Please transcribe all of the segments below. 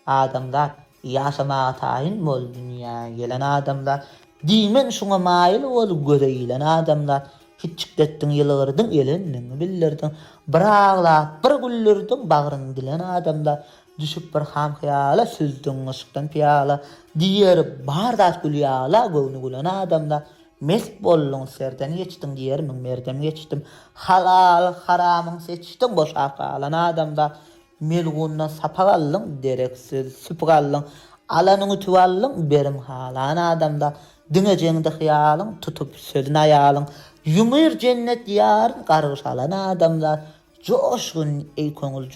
Adamlar yaşamağa tayin bol dünya gelen adamlar. Dimen şuna mail olup göreyilen adamlar. Hiç çıktettin yılgırdın elenini bildirdin. Bırağla bir güllürdün bağrını dilen adamlar. Düşüp bir ham hıyala süzdün ışıktan piyala. Diğer bardaş gülyala gövnü gülen adamlar. Mest bollun serden geçtin diğerimin merdem geçtim. Halal haramın seçtin boş akalan adamlar. Melgunna sapagallın dereksiz süpgallın. Alanını tuvallın berim halan adamda. Düneceğinde hıyalın tutup sözün ayalın. Yumur cennet yarın qargış alan adamlar. Coşgun ey köngül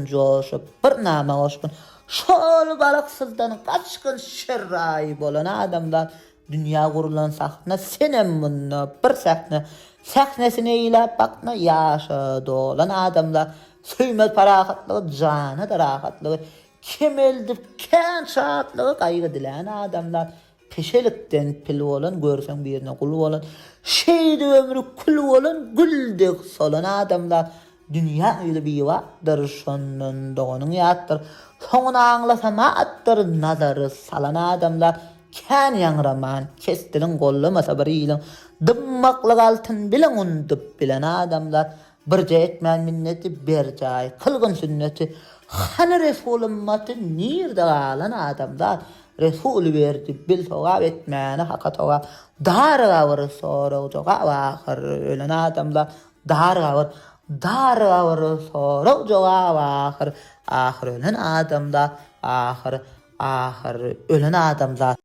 coşup bir nama hoşgun. Şol balıksızdan kaçkın şerrai bolan adamlar. Dünya kurulan sahne senem bunna bir sahne. Sahnesine eylep bakna yaşa dolan adamlar. Süymez parahatlığı canı da rahatlığı. Kemeldip ken şahatlığı kaygı dilen adamlar. Peşelikten pil olan görsen birine kul olan. Şeydi ömrü kul olan güldük solan adamlar. Dünya öyle bir vaktır şonun doğunun yattır. Sonunu anlasama attır nazarı salan adamlar. Ken yangraman kestilin kollamasa bir ilin. Dımmaklık altın bilen undup bilen adamlar. Bir etmen minneti bir cay kılgın sünneti. Hani Resul ümmeti nirde alan adamlar. Resul verdi bil toga etmeni haka toga. Dar gavur soru joga vakır ölen adamlar. Dar gavur soru joga vakır. Ahir ölen adamlar. Ahir ölen adamlar.